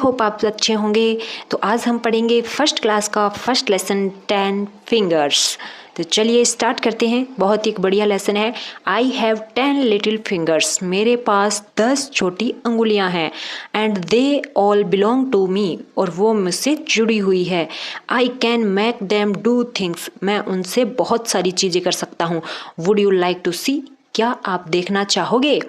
Hope आप अच्छे होंगे। तो आज हम पढ़ेंगे फर्स्ट क्लास का फर्स्ट लेसन 10 फिंगर्स। तो चलिए स्टार्ट करते हैं। बहुत ही एक बढ़िया लेसन है। I have 10 little fingers. मेरे पास 10 छोटी अंगुलियां हैं। And they all belong to me. और वो मुझसे जुड़ी हुई है। I can make them do things. मैं उनसे बहुत सारी चीज़ें कर सकता हूँ। Would you like to see. क्या आप देखना चाहोगे।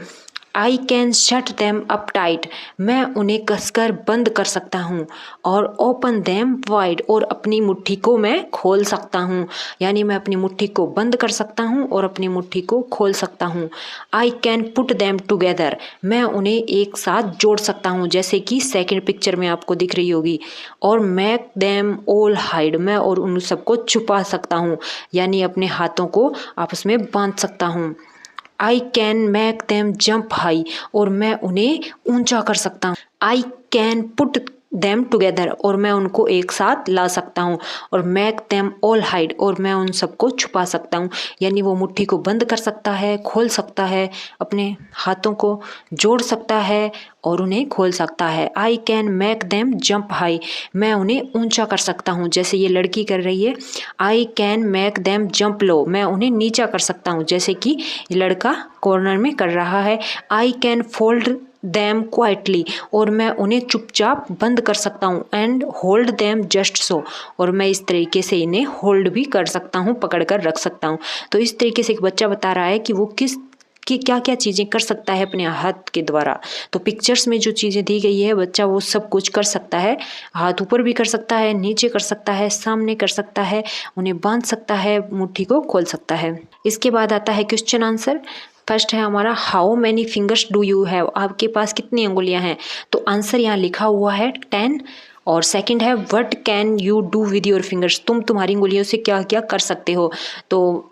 I can shut them up tight. मैं उन्हें कसकर बंद कर सकता हूँ। और ओपन दैम वाइड। और अपनी मुट्ठी को मैं खोल सकता हूँ। यानी मैं अपनी मुट्ठी को बंद कर सकता हूँ और अपनी मुट्ठी को खोल सकता हूँ। I can put them together. मैं उन्हें एक साथ जोड़ सकता हूँ, जैसे कि सेकंड पिक्चर में आपको दिख रही होगी। और मेक दैम ऑल हाइड। मैं और उन सबको छुपा सकता हूँ, यानी अपने हाथों को आपस में बांध सकता हूँ। आई can make them jump high. और मैं उन्हें ऊंचा कर सकता हूँ। I can put them together. और मैं उनको एक साथ ला सकता हूँ। और मेक देम ऑल हाइड। और मैं उन सबको छुपा सकता हूँ, यानी वो मुट्ठी को बंद कर सकता है, खोल सकता है, अपने हाथों को जोड़ सकता है और उन्हें खोल सकता है। I can make them jump high. मैं उन्हें ऊंचा कर सकता हूँ, जैसे ये लड़की कर रही है। I can make them jump low. मैं उन्हें नीचा कर सकता हूँ, जैसे कि ये लड़का कॉर्नर में कर रहा है। I can fold them quietly. और मैं उन्हें चुपचाप बंद कर सकता हूँ। And hold them just so. और मैं इस तरीके से इन्हें होल्ड भी कर सकता हूँ, पकड़ कर रख सकता हूँ। तो इस तरीके से एक बच्चा बता रहा है कि वो कि क्या क्या चीज़ें कर सकता है अपने हाथ के द्वारा। तो पिक्चर्स में जो चीज़ें दी गई है, बच्चा वो सब कुछ कर सकता है। हाथ ऊपर भी कर सकता है, नीचे कर सकता है, सामने कर सकता है, उन्हें बांध सकता है, मुट्ठी को खोल सकता है। इसके बाद आता है क्वेश्चन आंसर। फर्स्ट है हमारा, how many fingers do you have. आपके पास कितनी अंगुलियां हैं। तो आंसर यहाँ लिखा हुआ है 10। और सेकंड है, what can you do with your fingers. तुम तुम्हारी अंगुलियों से क्या क्या कर सकते हो। तो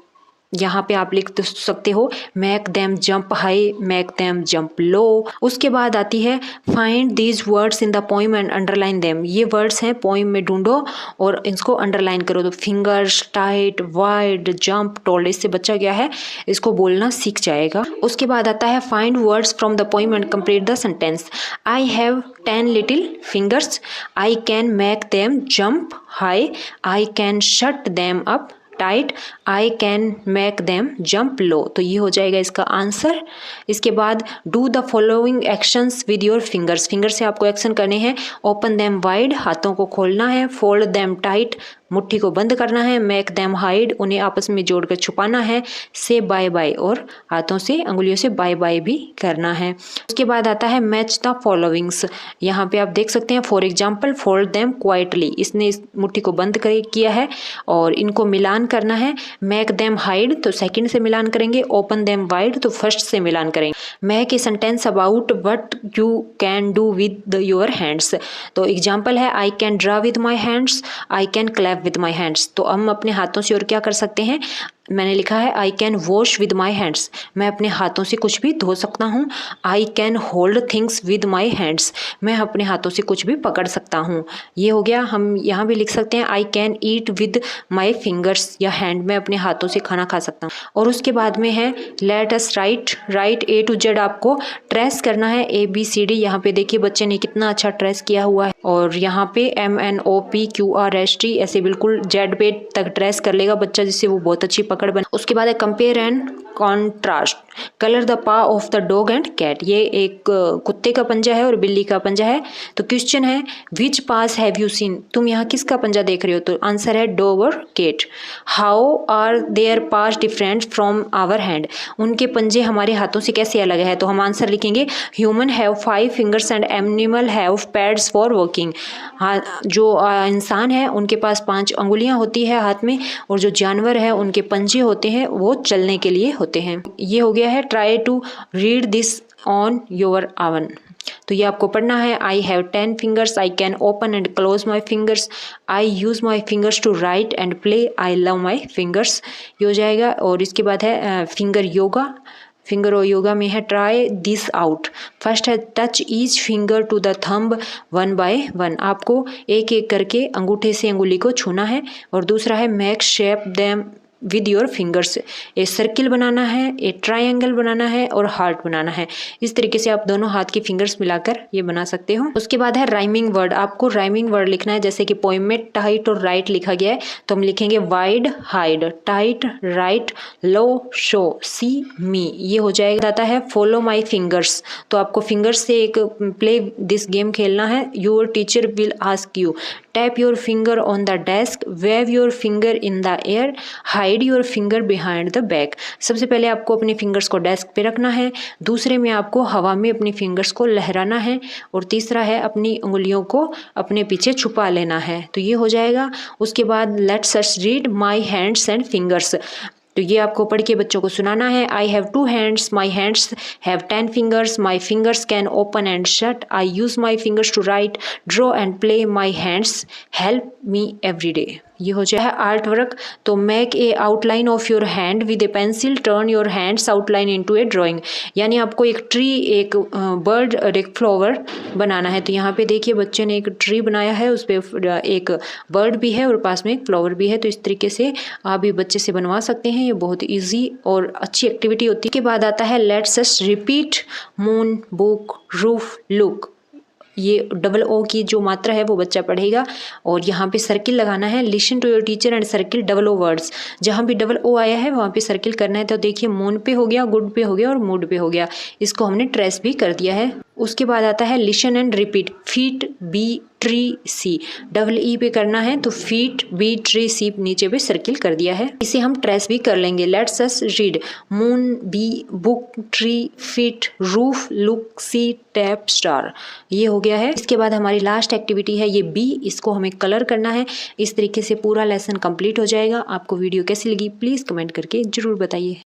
यहाँ पे आप लिख सकते हो, make them jump high, make them jump low. उसके बाद आती है, find these words in the poem and underline them. ये वर्ड्स हैं, पोइम में ढूंढो और इसको अंडरलाइन करो। तो fingers, tight, wide, jump, told. इससे बच्चा क्या है, इसको बोलना सीख जाएगा। उसके बाद आता है, find words from the poem and complete the sentence. I have 10 little fingers. I can make them jump high. I can shut them up tight. I can make them jump low. तो ये हो जाएगा इसका answer. इसके बाद, do the following actions with your fingers. Finger से आपको action करने हैं। ओपन देम वाइड, हाथों को खोलना है। फोल्ड देम टाइट, मुट्ठी को बंद करना है। मेक देम हाइड, उन्हें आपस में जोड़कर छुपाना है। से बाय बाय, और हाथों से, अंगुलियों से बाय बाय भी करना है। उसके बाद आता है, मैच द फॉलोइंग्स। यहाँ पे आप देख सकते हैं, for example, fold them quietly. इसने इस मुट्ठी को बंद किया है और इनको मिलान करना है। मेक देम हाइड, तो सेकंड से मिलान करेंगे। ओपन देम वाइड, तो फर्स्ट से मिलान करेंगे। Make a sentence about what you can do with your hands. तो एग्जाम्पल है, I can draw with my hands. I can clap with my hands. तो हम अपने हाथों से और क्या कर सकते हैं। मैंने लिखा है, I can wash with my hands. मैं अपने हाथों से कुछ भी धो सकता हूँ। I can hold things with my hands. मैं अपने हाथों से कुछ भी पकड़ सकता हूँ। ये हो गया। हम यहाँ भी लिख सकते हैं, I can eat with my fingers या हैंड। मैं अपने हाथों से खाना खा सकता हूँ। और उसके बाद में है, let us right A to Z। आपको ट्रेस करना है, ABCD। यहाँ पे देखिए बच्चे ने कितना अच्छा ट्रेस किया हुआ है। और यहाँ पे MNOPQRST ऐसे बिल्कुल Z पे तक ट्रेस कर लेगा बच्चा, जिससे वो बहुत अच्छी पकड़ बने। उसके बाद है, compare and contrast. Colour the paw of the dog and cat. ये एक कुत्ते का पंजा है और बिल्ली का पंजा है। तो क्वेश्चन है, विच पास हैव यू सीन। तुम यहाँ किसका पंजा देख रहे हो। तो आंसर है डॉग और cat. How are their paws different from our hand. उनके पंजे हमारे हाथों से कैसे अलग है। तो हम आंसर लिखेंगे, human have 5 fingers and animal have pads for walking. हाँ, जो इंसान है उनके पास 5 अंगुलियां होती है हाथ में, और जो जानवर है उनके पंजे होते हैं, वो चलने के लिए होते हैं। ये हो गया है, try to read this on your own. तो ये आपको पढ़ना है, I have 10 fingers. I can open and close my fingers. I use my fingers to write and play. I love my fingers. ये हो जाएगा। और इसके बाद है, फिंगर योगा। फिंगर और योगा में है, ट्राई दिस आउट। फर्स्ट है, touch each finger to the thumb 1 by 1। आपको एक एक करके अंगूठे से अंगुली को छूना है। और दूसरा है, make shape them with your fingers. A circle बनाना है, ए ट्रायंगल बनाना है और हार्ट बनाना है। इस तरीके से आप दोनों हाथ की फिंगर्स मिलाकर ये बना सकते हो। उसके बाद है राइमिंग वर्ड। आपको राइमिंग वर्ड लिखना है, जैसे कि पोएम में टाइट और राइट लिखा गया है तो हम लिखेंगे वाइड हाइड, टाइट राइट, लो शो, सी मी, ये हो जाएगा। आता है फॉलो माई फिंगर्स, तो आपको फिंगर्स से एक प्ले दिस गेम खेलना है। Your teacher will ask you, tap your finger on the desk, wave your finger in the air, hide your finger behind the back. सबसे पहले आपको अपने फिंगर्स को डेस्क पे रखना है, दूसरे में आपको हवा में अपनी फिंगर्स को लहराना है और तीसरा है अपनी उंगलियों को अपने पीछे छुपा लेना है। तो ये हो जाएगा। उसके बाद let's us read my hands and fingers, तो ये आपको पढ़ के बच्चों को सुनाना है। I have 2 hands, my hands have 10 fingers, my fingers can open and shut, I use my fingers to write, draw and play, my hands help me every day. ये हो जाए आर्ट वर्क। तो make a outline of your hand with a pencil, turn your hands outline into A drawing. यानी आपको एक tree, एक bird और एक फ्लावर बनाना है। तो यहाँ पे देखिए बच्चे ने एक ट्री बनाया है, उस पर एक बर्ड भी है और पास में एक फ्लावर भी है। तो इस तरीके से आप भी बच्चे से बनवा सकते हैं। ये बहुत ईजी और अच्छी एक्टिविटी होती है। के बाद आता है let's us repeat moon, book, roof, look. ये डबल ओ की जो मात्रा है वो बच्चा पढ़ेगा और यहाँ पे सर्किल लगाना है। Listen to your teacher and circle double O words. जहाँ भी डबल ओ आया है वहाँ पे सर्किल करना है। तो देखिए मून पे हो गया, गुड पे हो गया और मूड पे हो गया। इसको हमने ट्रेस भी कर दिया है। उसके बाद आता है listen and repeat. Feet, bee, tree, sea. Double E पे करना है तो फीट, बी, ट्री, सी नीचे पे सर्किल कर दिया है। इसे हम ट्रेस भी कर लेंगे। Let's us read moon, bee, book, tree, feet, roof, look, sea, tap, star. ये हो गया है। इसके बाद हमारी लास्ट एक्टिविटी है ये बी, इसको हमें कलर करना है। इस तरीके से पूरा लेसन कंप्लीट हो जाएगा। आपको वीडियो कैसी लगी प्लीज़ कमेंट करके ज़रूर बताइए।